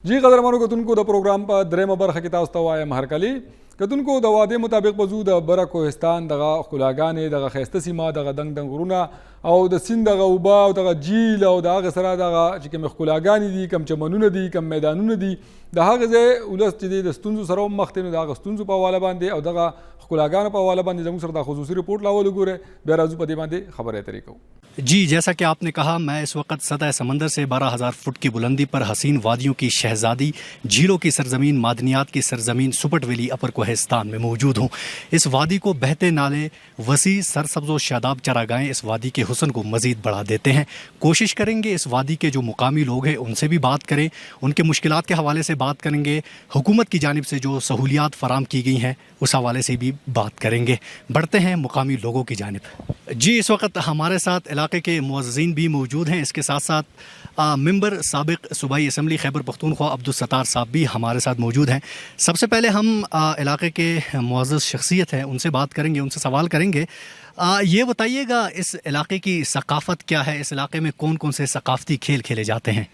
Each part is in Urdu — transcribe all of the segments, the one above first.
جی قدرمنو کتونکو د پروګرام په درېمه برخه کې تاسو ته وایم هرکلي کتونکو د وعدې مطابق به زو د بره کوهستان دغه ښکلاګانې دغه ښایسته سیمه دغه دنګ دنګ غرونه او د سیند دغه اوبه او دغه جیل او د هغې سره دغه چې کومې ښکلاګانې دي کوم چمنونه دي کوم میدانونه دي د هغې ځای ولس چې دی د ستونزو سره هم مخ دی نو د هغه ستونزو په حواله باندې او دغه ښکلاګانو په حواله باندې زموږ سره دا خصوصي رپورټ لا وګورئ بیا راځو په دې باندې خبرې اترې کوو. جی جیسا کہ آپ نے کہا میں اس وقت سطح سمندر سے 12,000 فٹ کی بلندی پر حسین وادیوں کی شہزادی جھیلوں کی سرزمین معدنیات کی سرزمین سپٹ ویلی اپر کوہستان میں موجود ہوں. اس وادی کو بہتے نالے وسیع سرسبز و شاداب چراگاہیں اس وادی کے حسن کو مزید بڑھا دیتے ہیں. کوشش کریں گے اس وادی کے جو مقامی لوگ ہیں ان سے بھی بات کریں, ان کے مشکلات کے حوالے سے بات کریں گے, حکومت کی جانب سے جو سہولیات فراہم کی گئی ہیں اس حوالے سے بھی بات کریں گے. بڑھتے ہیں مقامی لوگوں کی جانب. جی اس وقت ہمارے ساتھ علاقے کے معززین بھی موجود ہیں, اس کے ساتھ ساتھ ممبر سابق صوبائی اسمبلی خیبر پختونخوا عبدالستار صاحب بھی ہمارے ساتھ موجود ہیں. سب سے پہلے ہم علاقے کے معزز شخصیت ہیں ان سے بات کریں گے, ان سے سوال کریں گے. یہ بتائیے گا اس علاقے کی ثقافت کیا ہے, اس علاقے میں کون کون سے ثقافتی کھیل کھیلے جاتے ہیں؟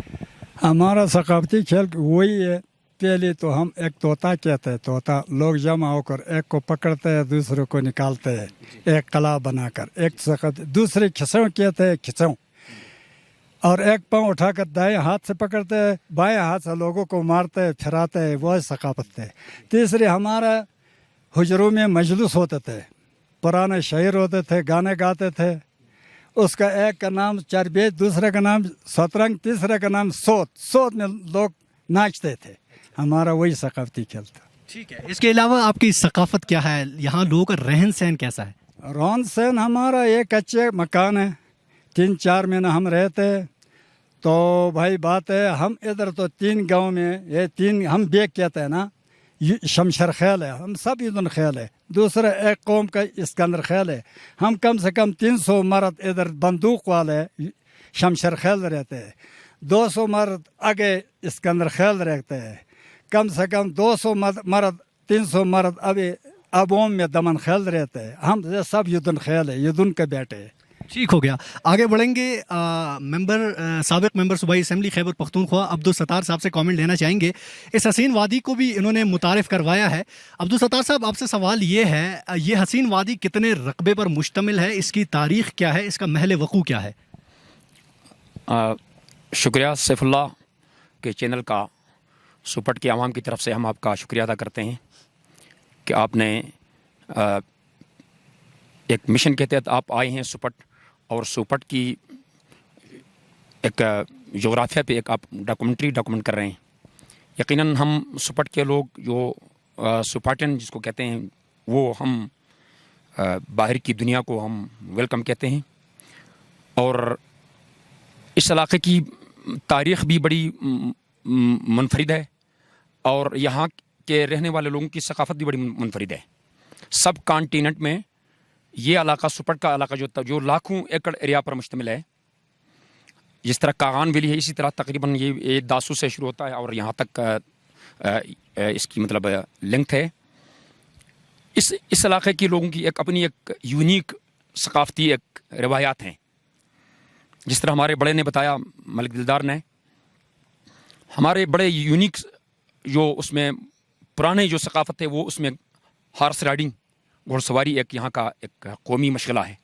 ہمارا ثقافتی کھیل وہی ہے, پہلے تو ہم ایک طوطا کہتے ہیں, طوطا لوگ جمع ہو کر ایک کو پکڑتے ہیں دوسرے کو نکالتے ہیں ایک قلعہ بنا کر, ایک دوسرے کھسوں کہتے ہیں کھسوں, اور ایک پاؤں اٹھا کر دائیں ہاتھ سے پکڑتے ہیں بائیں ہاتھ سے لوگوں کو مارتے ہیں پھراتے ہیں, وہ ثقافت ہے. تیسرے ہمارا حجروں میں مجلس ہوتے تھے, پرانے شاعر ہوتے تھے, گانے گاتے تھے. اس کا ایک کا نام چربیت, دوسرے کا نام سترنگ, تیسرے کا نام سوت. سوت میں لوگ ناچتے تھے. ہمارا وہی ثقافتی کھیل تھا. ٹھیک ہے, اس کے علاوہ آپ کی ثقافت کیا ہے, یہاں لوگوں کا رہن سہن کیسا ہے؟ رہن سہن ہمارا ایک کچے مکان ہے, 3-4 مہینہ ہم رہتے. تو بھائی بات ہے, ہم ادھر تو 3 گاؤں میں یہ 3 ہم بیگ کہتے ہیں نا, شمشر خیل ہے, ہم سب عیدن خیل ہے. دوسرا ایک قوم کا اسکندر خیل ہے. ہم کم سے کم 300 مرد ادھر بندوق والے شمشر خیل رہتے ہیں, 200 مرد آگے اسکندر خیل رہتے ہیں, کم سے کم 200 مرد 300 مرد ابھی ابوم میں دمن خیل رہتے ہیں. ہم سب یدن خیل ہے, یدن کے بیٹے ہیں. ٹھیک ہو گیا, آگے بڑھیں گے. سابق ممبر صوبائی اسمبلی خیبر پختونخوا عبدالستار صاحب سے کامنٹ لینا چاہیں گے. اس حسین وادی کو بھی انہوں نے متعارف کروایا ہے. عبدالستار صاحب آپ سے سوال یہ ہے, یہ حسین وادی کتنے رقبے پر مشتمل ہے, اس کی تاریخ کیا ہے, اس کا محل وقوع کیا ہے؟ شکریہ سیف اللہ کے چینل کا, سپٹ کے عوام کی طرف سے ہم آپ کا شکریہ ادا کرتے ہیں کہ آپ نے ایک مشن کے تحت آپ آئے ہیں سپٹ, اور سپٹ کی ایک جغرافیہ پہ ایک آپ ڈاکومنٹ کر رہے ہیں. یقیناً ہم سپٹ کے لوگ جو سپاٹن جس کو کہتے ہیں, وہ ہم باہر کی دنیا کو ہم ویلکم کہتے ہیں. اور اس علاقے کی تاریخ بھی بڑی منفرد ہے, اور یہاں کے رہنے والے لوگوں کی ثقافت بھی بڑی منفرد ہے. سب کانٹیننٹ میں یہ علاقہ, سپٹ کا علاقہ جو لاکھوں ایکڑ ایریا پر مشتمل ہے, جس طرح کاغان ویلی ہے اسی طرح تقریباً یہ داسو سے شروع ہوتا ہے اور یہاں تک اس کی مطلب لنک ہے. اس علاقے کے لوگوں کی ایک اپنی ایک یونیک ثقافتی ایک روایات ہیں. جس طرح ہمارے بڑے نے بتایا, ملک دلدار نے, ہمارے بڑے یونیک جو اس میں پرانے جو ثقافت ہے وہ اس میں ہارس رائڈنگ, گھوڑ سواری ایک یہاں کا ایک قومی مشغلہ ہے.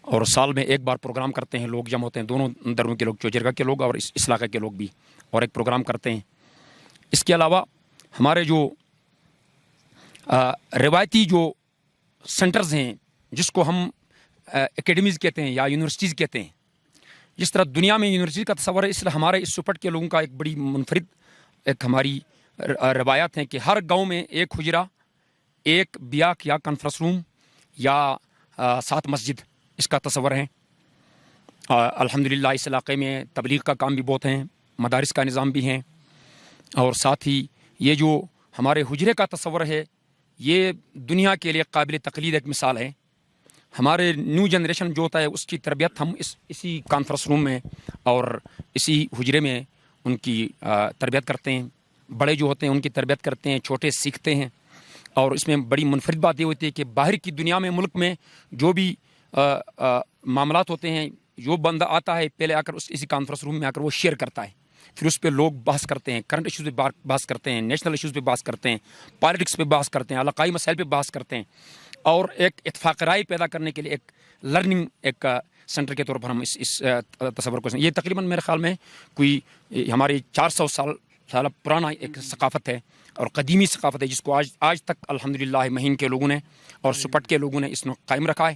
اور سال میں ایک بار پروگرام کرتے ہیں, لوگ جمع ہوتے ہیں, دونوں دروں کے لوگ, چوجرگا کے لوگ اور اس علاقے کے لوگ بھی, اور ایک پروگرام کرتے ہیں. اس کے علاوہ ہمارے جو روایتی جو سینٹرز ہیں جس کو ہم اکیڈمیز کہتے ہیں یا یونیورسٹیز کہتے ہیں, جس طرح دنیا میں یونیورسٹی کا تصور ہے, اس لیے ہمارے اس سپٹ کے لوگوں کا ایک بڑی منفرد ایک ہماری روایات ہیں کہ ہر گاؤں میں ایک حجرہ, ایک بیاک یا کانفرنس روم یا 7 مسجد اس کا تصور ہے. الحمدللہ اس علاقے میں تبلیغ کا کام بھی بہت ہیں, مدارس کا نظام بھی ہیں, اور ساتھ ہی یہ جو ہمارے حجرے کا تصور ہے یہ دنیا کے لیے قابل تقلید ایک مثال ہے. ہمارے نیو جنریشن جو ہوتا ہے اس کی تربیت ہم اسی کانفرنس روم میں اور اسی حجرے میں ان کی تربیت کرتے ہیں. بڑے جو ہوتے ہیں ان کی تربیت کرتے ہیں, چھوٹے سیکھتے ہیں. اور اس میں بڑی منفرد بات یہ ہوتی ہے کہ باہر کی دنیا میں, ملک میں جو بھی معاملات ہوتے ہیں, جو بندہ آتا ہے پہلے آ کر اسی کانفرنس روم میں آ کر وہ شیئر کرتا ہے. پھر اس پہ لوگ بحث کرتے ہیں, کرنٹ ایشوز پہ بحث کرتے ہیں, نیشنل ایشوز پہ بحث کرتے ہیں, پالیٹکس پہ بحث کرتے ہیں, علاقائی مسائل پہ بحث کرتے ہیں, اور ایک اتفاق رائے پیدا کرنے کے لیے ایک لرننگ ایک سینٹر کے طور پر ہم اس تصور کو, یہ تقریباً میرے خیال میں کوئی ہماری 400 سال پرانا ایک ثقافت ہے اور قدیمی ثقافت ہے, جس کو آج تک الحمدللہ مہین کے لوگوں نے اور سپٹ کے لوگوں نے اس میں قائم رکھا ہے.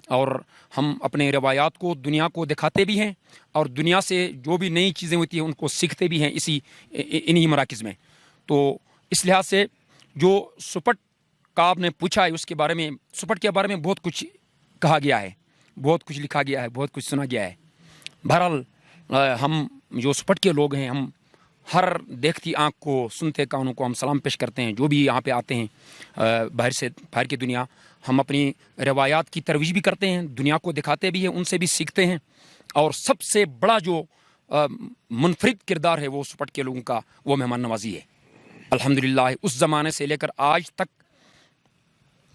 اور ہم اپنے روایات کو دنیا کو دکھاتے بھی ہیں, اور دنیا سے جو بھی نئی چیزیں ہوتی ہیں ان کو سیکھتے بھی ہیں انہی مراکز میں. تو اس لحاظ سے جو سپٹ کا آپ نے پوچھا ہے, اس کے بارے میں, سپٹ کے بارے میں بہت کچھ کہا گیا ہے, بہت کچھ لکھا گیا ہے, بہت کچھ سنا گیا ہے. بہرحال ہم جو سپٹ کے لوگ ہیں, ہم ہر دیکھتی آنکھ کو, سنتے کانوں کو ہم سلام پیش کرتے ہیں جو بھی یہاں پہ آتے ہیں باہر کی دنیا. ہم اپنی روایات کی ترویج بھی کرتے ہیں, دنیا کو دکھاتے بھی ہیں, ان سے بھی سیکھتے ہیں. اور سب سے بڑا جو منفرد کردار ہے وہ سپٹ کے لوگوں کا, وہ مہمان نوازی ہے. الحمدللہ اس زمانے سے لے کر آج تک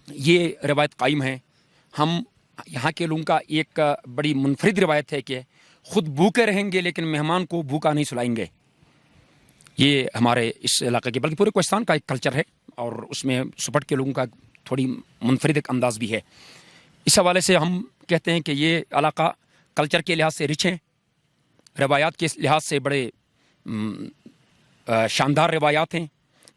یہ روایت قائم ہے. ہم یہاں کے لوگوں کا ایک بڑی منفرد روایت ہے کہ خود بھوکے رہیں گے لیکن مہمان کو بھوکا نہیں سلائیں گے. یہ ہمارے اس علاقے کے بلکہ پورے کوہستان کا ایک کلچر ہے, اور اس میں سپٹ کے لوگوں کا تھوڑی منفرد ایک انداز بھی ہے. اس حوالے سے ہم کہتے ہیں کہ یہ علاقہ کلچر کے لحاظ سے رچ ہے, روایات کے لحاظ سے بڑے شاندار روایات ہیں.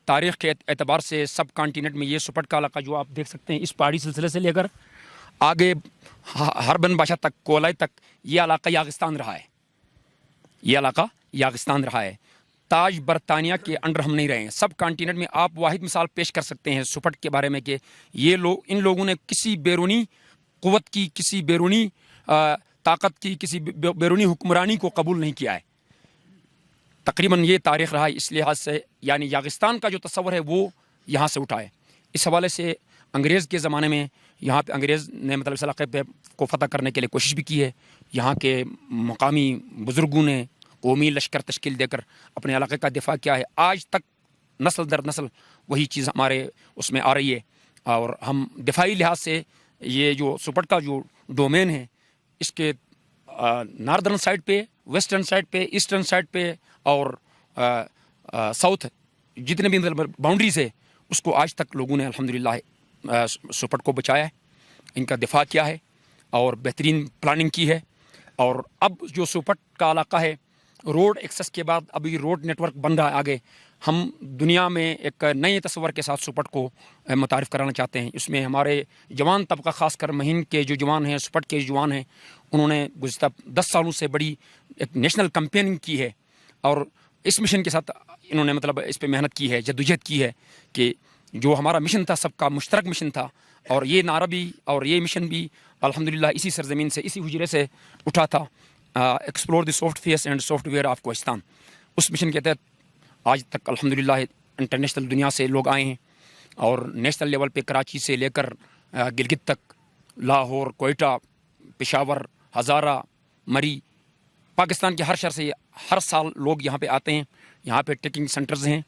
تاریخ کے اعتبار سے سب کانٹیننٹ میں یہ سپٹ کا علاقہ جو آپ دیکھ سکتے ہیں, اس پہاڑی سلسلے سے لے کر آگے ہربن بادشاہ تک, کولائے تک, یہ علاقہ یاغستان رہا ہے. یہ علاقہ یاغستان رہا ہے. تاج برطانیہ کے انڈر ہم نہیں رہے ہیں. سب کانٹیننٹ میں آپ واحد مثال پیش کر سکتے ہیں سپٹ کے بارے میں کہ یہ لوگ, ان لوگوں نے کسی بیرونی قوت کی, کسی بیرونی طاقت کی, کسی بیرونی حکمرانی کو قبول نہیں کیا ہے. تقریباً یہ تاریخ رہا ہے. اس لحاظ سے یعنی یاغستان کا جو تصور ہے وہ یہاں سے اٹھا ہے. اس حوالے سے انگریز کے زمانے میں یہاں پہ انگریز نے مطلب اس علاقے پہ کو فتح کرنے کے لیے کوشش بھی کی ہے. یہاں کے مقامی بزرگوں نے قومی لشکر تشکیل دے کر اپنے علاقے کا دفاع کیا ہے. آج تک نسل در نسل وہی چیز ہمارے اس میں آ رہی ہے. اور ہم دفاعی لحاظ سے یہ جو سپٹ کا جو ڈومین ہے, اس کے ناردرن سائڈ پہ, ویسٹرن سائڈ پہ, ایسٹرن سائڈ پہ اور ساؤتھ جتنے بھی باؤنڈریز ہے, اس کو آج تک لوگوں نے الحمدللہ سپٹ کو بچایا ہے, ان کا دفاع کیا ہے اور بہترین پلاننگ کی ہے. اور اب جو سپٹ کا علاقہ ہے, روڈ ایکسس کے بعد ابھی روڈ نیٹ ورک بن رہا ہے آگے. ہم دنیا میں ایک نئے تصور کے ساتھ سپٹ کو متعارف کرانا چاہتے ہیں. اس میں ہمارے جوان طبقہ, خاص کر مہین کے جو جوان ہیں, سپٹ کے جوان ہیں, انہوں نے گزشتہ 10 سالوں سے بڑی ایک نیشنل کمپیننگ کی ہے. اور اس مشن کے ساتھ انہوں نے مطلب اس پہ محنت کی ہے, جدوجہد کی ہے کہ جو ہمارا مشن تھا, سب کا مشترک مشن تھا, اور یہ نعرہ بھی اور یہ مشن بھی الحمدللہ اسی سرزمین سے, اسی حجرے سے اٹھا تھا, explore the soft fairs and software of Kohistan. اس مشن کے تحت آج تک الحمدللہ انٹرنیشنل دنیا سے لوگ آئے ہیں, اور نیشنل لیول پہ کراچی سے لے کر گلگت تک, لاہور, کوئٹہ, پشاور, ہزارہ, مری, پاکستان کے ہر شہر سے ہر سال لوگ یہاں پہ آتے ہیں. یہاں پہ ٹریکنگ سینٹرز ہیں,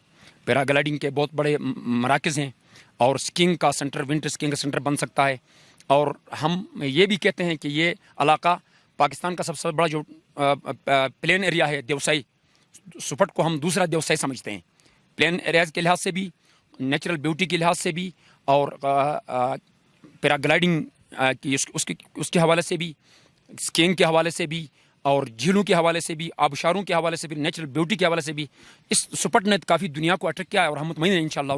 پیرا گلائڈنگ کے بہت بڑے مراکز ہیں, اور سکینگ کا سینٹر, ونٹر سکینگ کا سینٹر بن سکتا ہے. اور ہم یہ بھی کہتے ہیں کہ یہ علاقہ پاکستان کا سب سے بڑا جو پلین ایریا ہے, دیوسائی, سپٹ کو ہم دوسرا دیوسائی سمجھتے ہیں. پلین ایریاز کے لحاظ سے بھی, نیچرل بیوٹی کے لحاظ سے بھی, اور پیرا گلائڈنگ کی اس کے حوالے سے بھی, سکینگ کے حوالے سے بھی, اور جھیلوں کے حوالے سے بھی, آبشاروں کے حوالے سے بھی, نیچرل بیوٹی کے حوالے سے بھی اس سپٹ نے کافی دنیا کو اٹریکٹ کیا ہے. اور ہم مطمئن ہیں انشاءاللہ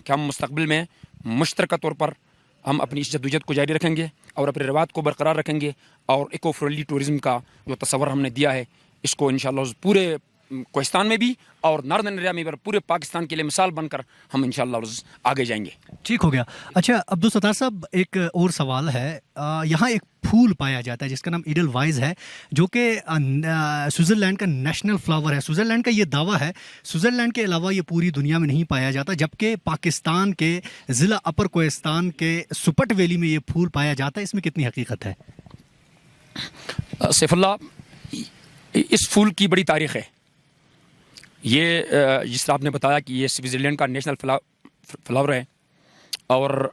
کہ ہم مستقبل میں مشترکہ طور پر ہم اپنی اس جدوجہد کو جاری رکھیں گے, اور اپنے روایات کو برقرار رکھیں گے, اور ایکو فرینڈلی ٹورزم کا جو تصور ہم نے دیا ہے, اس کو انشاءاللہ پورے کوہستان میں بھی اور ناردرن ایریا میں بھی, پورے پاکستان کے لیے مثال بن کر ہم انشاءاللہ آگے جائیں گے. ٹھیک ہو گیا. اچھا عبدالستار صاحب, ایک اور سوال ہے. یہاں ایک پھول پایا جاتا ہے جس کا نام ایڈل وائز ہے, جو کہ سوئٹزرلینڈ کا نیشنل فلاور ہے. سوئٹزرلینڈ کا یہ دعویٰ ہے, سوئٹزرلینڈ کے علاوہ یہ پوری دنیا میں نہیں پایا جاتا, جبکہ پاکستان کے ضلع اپر کوہستان کے سپٹ ویلی میں یہ پھول پایا جاتا ہے. اس میں کتنی حقیقت ہے؟ سیف اللہ, اس پھول کی بڑی تاریخ ہے. یہ جس طرح آپ نے بتایا کہ یہ سوئٹزرلینڈ کا نیشنل فلاور ہے, اور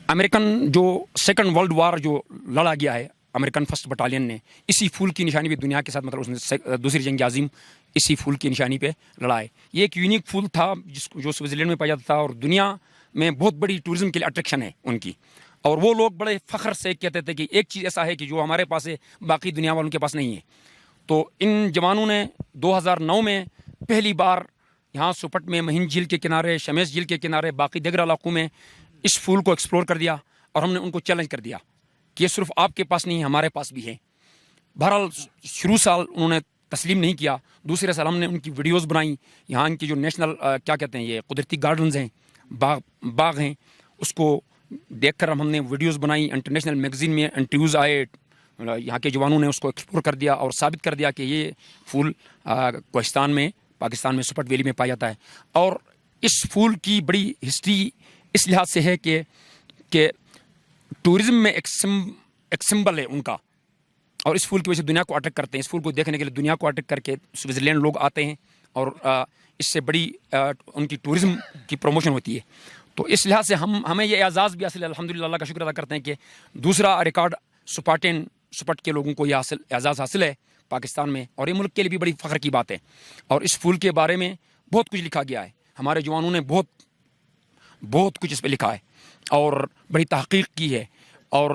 امریکن جو سیکنڈ ورلڈ وار جو لڑا گیا ہے, امریکن فرسٹ بٹالین نے اسی پھول کی نشانی پہ دنیا کے ساتھ مطلب اس نے دوسری جنگ عظیم اسی پھول کی نشانی پہ لڑا ہے. یہ ایک یونیک پھول تھا جو سوئٹزرلینڈ میں پایا جاتا تھا اور دنیا میں بہت بڑی ٹورزم کے لیے اٹریکشن ہے ان کی. اور وہ لوگ بڑے فخر سے کہتے تھے کہ ایک چیز ایسا ہے کہ جو ہمارے پاس ہے باقی دنیا والوں کے پاس نہیں ہے. تو ان جوانوں نے 2009 میں پہلی بار یہاں سپٹ میں مہین جھیل کے کنارے، شمیش جھیل کے کنارے، باقی دیگر علاقوں میں اس پھول کو ایکسپلور کر دیا اور ہم نے ان کو چیلنج کر دیا کہ یہ صرف آپ کے پاس نہیں ہے، ہمارے پاس بھی ہے. بہرحال شروع سال انہوں نے تسلیم نہیں کیا. دوسرے سال ہم نے ان کی ویڈیوز بنائیں. یہاں ان کی جو نیشنل کیا کہتے ہیں یہ قدرتی گارڈنز ہیں، باغ ہیں، اس کو دیکھ کر ہم نے ویڈیوز بنائی. انٹرنیشنل میگزین میں انٹرویوز آئے. یہاں کے جوانوں نے اس کو ایکسپلور کر دیا اور ثابت کر دیا کہ یہ پھول کوہستان میں، پاکستان میں سپٹ ویلی میں پایا جاتا ہے. اور اس پھول کی بڑی ہسٹری اس لحاظ سے ہے کہ ٹورزم میں ایک سمبل ہے ان کا، اور اس پھول کی وجہ سے دنیا کو اٹریکٹ کرتے ہیں. اس پھول کو دیکھنے کے لیے دنیا کو اٹریکٹ کر کے سوئٹزرلینڈ لوگ آتے ہیں اور اس سے بڑی ان کی ٹورزم کی پروموشن ہوتی ہے. تو اس لحاظ سے ہمیں یہ اعزاز بھی حاصل ہے. الحمدللہ اللہ کا شکر ادا کرتے ہیں کہ دوسرا ریکارڈ سپٹ کے لوگوں کو یہ اعزاز حاصل ہے پاکستان میں، اور یہ ملک کے لیے بھی بڑی فخر کی بات ہے. اور اس پھول کے بارے میں بہت کچھ لکھا گیا ہے. ہمارے جوانوں نے بہت کچھ اس پہ لکھا ہے اور بڑی تحقیق کی ہے. اور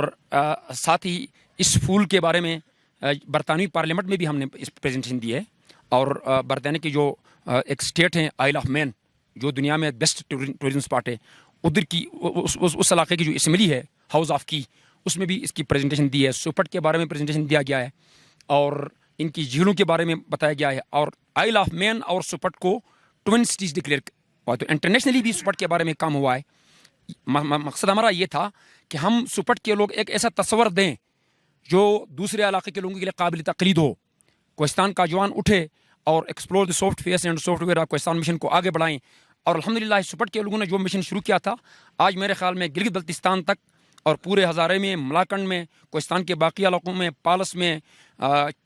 ساتھ ہی اس پھول کے بارے میں برطانوی پارلیمنٹ میں بھی ہم نے اس پریزنٹیشن دی ہے. اور برطانیہ کی جو ایک اسٹیٹ ہیں آئل آف مین، جو دنیا میں بیسٹ ٹورزم اسپاٹ ہے، ادھر کی اس علاقے کی جو اسمبلی ہے ہاؤس آف کی، اس میں بھی اس کی پریزنٹیشن دی ہے. سپٹ کے بارے میں پریزنٹیشن دیا گیا ہے اور ان کی جھیلوں کے بارے میں بتایا گیا ہے. اور آئل آف مین اور سپٹ کو ٹوین سٹیز ڈکلیئر ہوا. تو انٹرنیشنلی بھی سپٹ کے بارے میں کام ہوا ہے. مقصد ہمارا یہ تھا کہ ہم سپٹ کے لوگ ایک ایسا تصور دیں جو دوسرے علاقے کے لوگوں کے لیے قابل تقلید ہو. کوہستان کا جوان اٹھے اور explore the soft fairs and software Kohistan mission کو آگے بڑھائیں. اور الحمدللہ سپٹ کے لوگوں نے جو مشن شروع کیا تھا، آج میرے خیال میں گلگت بلتستان تک اور پورے ہزارے میں، ملاکنڈ میں، کوہستان کے باقی علاقوں میں، پالس میں،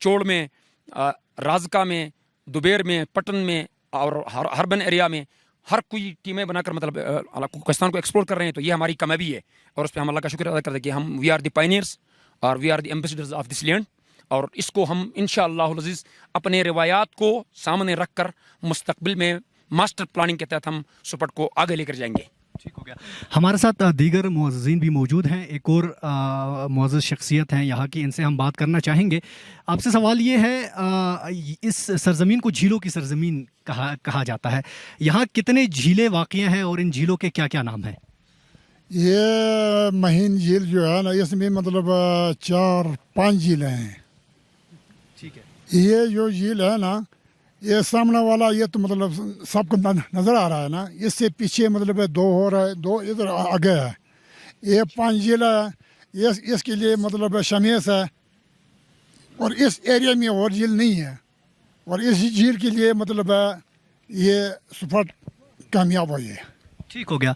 چوڑ میں، رازکا میں، دوبیر میں، پٹن میں اور ہربن ایریا میں ہر کوئی ٹیمیں بنا کر مطلب کوہستان کو ایکسپلور کر رہے ہیں. تو یہ ہماری کامیابی ہے اور اس پہ ہم اللہ کا شکر ادا کرتے ہیں کہ ہم وی آر دی پائنیئرس اور we are the ambassadors of this land. اور اس کو ہم انشاءاللہ العزیز اپنے روایات کو سامنے رکھ کر مستقبل میں ماسٹر پلاننگ کے تحت ہم سپٹ کو آگے لے کر جائیں گے. ٹھیک ہو گیا. ہمارے ساتھ دیگر معززین بھی موجود ہیں. ایک اور معزز شخصیت ہیں یہاں کی، ان سے ہم بات کرنا چاہیں گے. آپ سے سوال یہ ہے، اس سرزمین کو جھیلوں کی سرزمین کہا جاتا ہے. یہاں کتنے جھیلیں واقع ہیں اور ان جھیلوں کے کیا کیا نام ہیں؟ یہ مہین جھیل جو ہے نا، اس میں مطلب 4-5 جھیلیں ہیں. ٹھیک ہے. یہ جو جھیل ہے نا، یہ سامنے والا یہ تو مطلب سب کو نظر آ رہا ہے نا. اس سے پیچھے مطلب 2 ہو رہا ہے، 2 ادھر آگے ہے. یہ 5 جھیل ہے. اس کے لیے مطلب شمیش ہے اور اس ایریا میں اور جھیل نہیں ہے. اور اس جھیل کے لیے مطلب یہ سپٹ کامیاب ہوئی ہے. ٹھیک ہو گیا.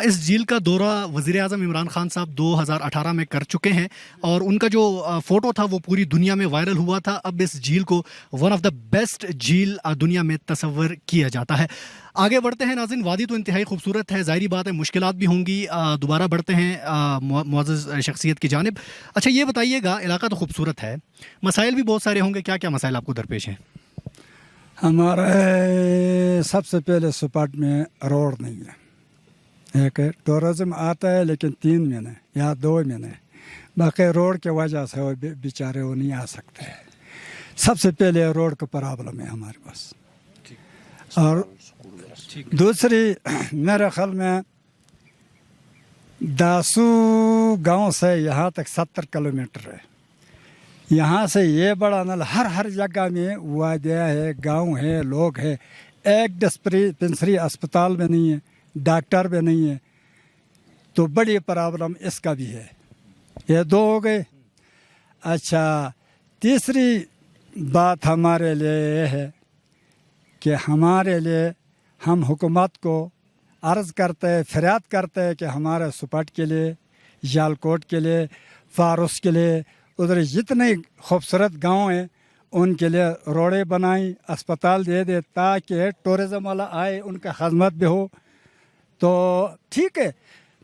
اس جھیل کا دورہ وزیر اعظم عمران خان صاحب 2018 میں کر چکے ہیں اور ان کا جو فوٹو تھا وہ پوری دنیا میں وائرل ہوا تھا. اب اس جھیل کو ون آف دا بیسٹ جھیل دنیا میں تصور کیا جاتا ہے. آگے بڑھتے ہیں ناظرین. وادی تو انتہائی خوبصورت ہے، ظاہری بات ہے مشکلات بھی ہوں گی. دوبارہ بڑھتے ہیں معزز شخصیت کی جانب. اچھا یہ بتائیے گا، علاقہ تو خوبصورت ہے، مسائل بھی بہت سارے ہوں گے. کیا کیا مسائل آپ کو درپیش ہیں؟ ہمارے سب سے پہلے سپاٹ میں روڈ نہیں ہے. ایک ٹورزم آتا ہے لیکن 3 مہینے یا 2 مہینے، باقی روڈ کی وجہ سے وہ بیچارے وہ نہیں آ سکتے. سب سے پہلے روڈ کا پرابلم ہے ہمارے پاس. اور دوسری میرے خیال میں داسو گاؤں سے یہاں تک 70 کلومیٹر ہے. یہاں سے یہ بڑا نل ہر جگہ میں وادیاں ہے، گاؤں ہے، لوگ ہے. ایک ڈسپنسری اسپتال میں نہیں ہے، ڈاکٹر بھی نہیں ہے. تو بڑی پرابلم اس کا بھی ہے. یہ 2 ہو گئے. اچھا تیسری بات ہمارے لیے یہ ہے کہ ہمارے لیے ہم حکومت کو عرض کرتے ہیں، فریاد کرتے ہیں کہ ہمارے سپٹ کے لیے، جالکوٹ کے لیے، فاروس کے لیے، ادھر جتنے خوبصورت گاؤں ہیں ان کے لیے روڈیں بنائیں، اسپتال دے دے تاکہ ٹورزم والا آئے، ان کا خدمت بھی ہو. تو ٹھیک ہے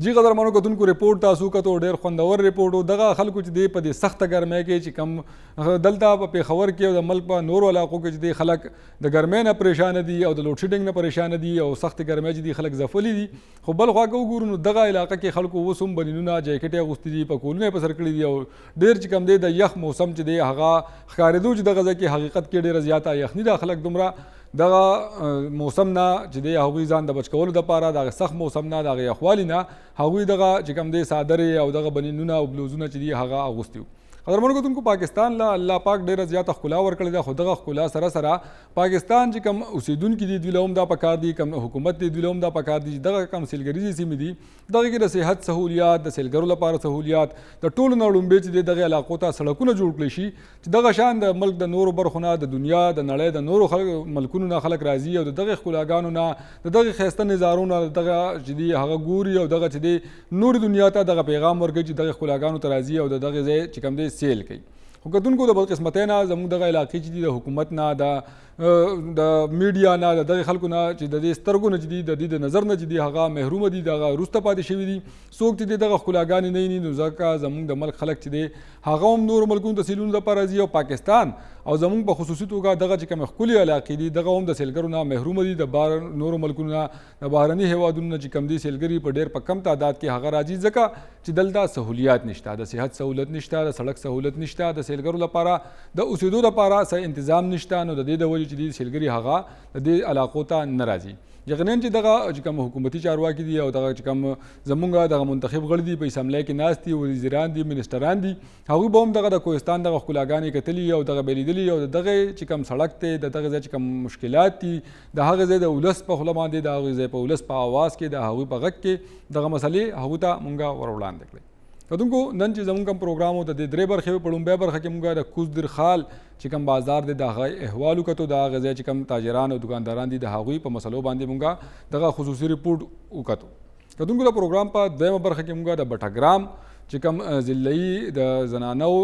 جی قدرمنو کتونکو رپورټ تاسو کتو ډېر خوندور رپورټ و. دغه خلکو چې دی په دې سخته ګرمۍ کې چې کم دلته په پېښور کې او د ملک په نورو علاقو کې چې دی خلک د ګرمۍ نه پریشانه دي او د لوډ شیډنګ نه پریشانه دي او سختې ګرمۍ چې دي خلک ځپلي دي. خو بل خوا که وګورو نو دغه علاقه کې خلکو اوس هم بنینونه جیکټې اغوستي دي، پکولونه یې په سر کړي دي او ډېر چې کم دی د یخ موسم چې دی هغه ښکارېدو چې دغه ځای کې حقیقت کې ډېره زیاته یخني ده. خلک دومره دغه موسم نه چې دی هغوی ځان د بچ کولو دپاره دغه سخت موسم نه د هغې یخوالي نه هغوی دغه چې کوم دی څادرې او دغه بنینونه او بلوزونه چې دي هغه اغوستي وو. قدرمنو کتونکو پاکستان له الله پاک ډېره زیاته ښکلا ورکړې ده، خو دغه ښکلا سره سره پاکستان چې کوم اوسېدونکي دي دوی له هم دا پکار دي، کوم حکومت دی دوی له هم دا پکار دي چې دغه کوم سیلګریزې سیمې دي دغه کې د صحت سهولیات، د سیلګرو لپاره سهولیات، د ټولو نه لومړی چې دی دغه علاقو ته سړکونه جوړ کړی شي چې دغه شان د ملک د نورو برخو نه، د دنیا د نړۍ د نورو ملکونو نه خلک راځي او د دغه ښکلاګانو نه، د دغه ښایسته نظارو نه دغه چې دی هغه ګوري او دغه چې دی نورې دنیا ته دغه پیغام ورکوي چې دغه ښکلاګانو ته راځي او د دغه ځای چې کوم دی سیل کوي. خو کتونکو د بدقسمتۍ نه زموږ دغه علاقې چې دي د حکومت نه، د میډیا نه، د دغې خلکو نه چې د دې سترګو نه چې دي د دې د نظر نه چې دي هغه محرومه دي، دغه وروسته پاتې شوي دي. څوک چې دی دغه ښکلاګانې نه ویني نو ځکه زموږ د ملک خلک چې دی هغه هم نورو ملکونو ته سیلونو دپاره ځي او پاکستان او زموږ په خصوصي توګه دغه چې کومې ښکلې علاقې دي دغه هم د سیلګرو نه محرومه دي. د نورو ملکونو نه، د بهرني هیوادونو نه چې کوم دي سیلګري په ډېر په کم تعداد کې هغه راځي ځکه چې دلته سهولیات نشته، د صحت سهولت نشته، د سړک سهولت نشته، د سیلګرو لپاره د اوسېدو لپاره څه تنظام نشته. نو د دې د وجې چې دي سیلګري هغه د دې علاقو ته نه راځي. یقینا چې دغه چې کوم حکومتي چارواکي دي او دغه چې کوم زمونږ دغه منتخب غړي دي په اسمبلی کې ناست دي، وزیران دي، منسټران دي، هغوی به هم دغه د کوهستان دغه ښکلاګانې کتلي او دغه به لیدلي او د دغه چې کوم سړک دی، د دغه ځای چې کوم مشکلات دي، د هغه ځای د ولس په خوله باندې، د هغه ځای په ولس په آواز کې، د هغوی په غږ کې دغه مسلې هغوی ته مونږ ور وړاندې کړئ. کتونکو نن چې زموږ کوم پروګرام و د دې درې برخې په لومبۍ برخه کې مونږ د کوزدر خال چې کوم بازار دی د هغه احوال وکتو، د هغه ځای چې کوم تاجران او دکانداران دي د هغوی په مسلو باندې مونږ دغه خصوصي رپورټ وکتو. کتونکو د پروګرام په دویمه برخه کې مونږ د بټګرام چې کوم ضلعي د زنانو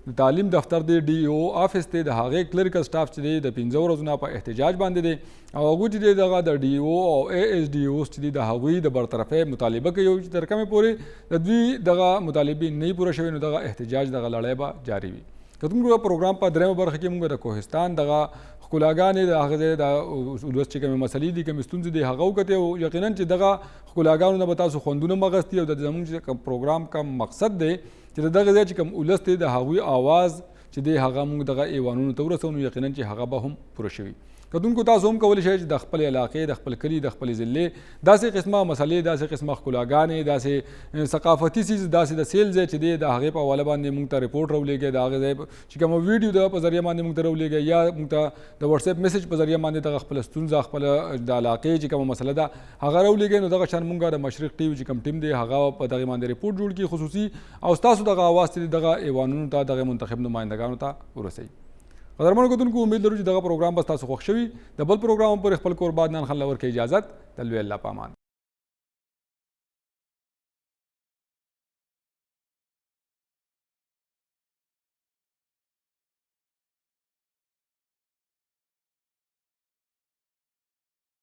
د تعلیم دفتر دی، ډي او آفس دی، د هغې کلریکل سټاف چې دی د 15 ورځو نه په احتجاج باندې دی او هغوی چې دی دغه د ډي او او اے ایس ډي اوس چې دی د هغوی د برطرفۍ مطالبه کوي چې تر کومې پورې د دوی دغه مطالبې نه پوره شوي نو دغه احتجاج دغه لړۍ به جاري وي. کتونکو پروګرام په درېیمه برخه کې مونږ د کوهستان دغه ښکلاګانې د هغه ځای د ولس چې کومې مسلې دي، کومې ستونزې دي هغه وکتې او یقینا چې دغه ښکلاګانو نه به تاسو خوندونه هم اخیستي او د زموږ چې کوم پروګرام کوم مقصد دی چې د دغه ځای چې کوم ولس دی د هغوی آواز چې دی هغه موږ دغه ایوانونو ته ورسوو نو یقینا چې هغه به هم پوره شوي. کتونکو تاسو هم کولی شئ چې د خپل علاقې، د خپل کلي، د خپلې ضلعې داسې قسمه مسلې، داسې قسمه ښکلاګانې، داسې ثقافتي څیز، داسې د سیل ځای چې دی د هغې په حواله باندې موږ ته رپورټ راولېږئ، د هغې ځای چې کومه ویډیو ده په ذریعه باندې موږ ته راولېږئ یا موږ ته د وټساپ میسج په ذریعه باندې دغه خپله ستونزه، خپله د علاقې چې کومه مسله ده هغه راولېږئ. نو دغه شان موږ د مشرق ټي وي چې کوم ټیم دی هغه په دغې باندې رپورټ جوړ کړي خصوصي او ستاسو دغه اواز چې دغه ایوانونو ته، دغه منتخب نمایندګانو ته ورسوي. قدرمنو کتونکو امید لرو چې دغه پروګرام به ستاسو خوښ شوي. د بل پروګرام پورې خپل کور باد نن خل ورکړئ اجازت د لوی الله په امان.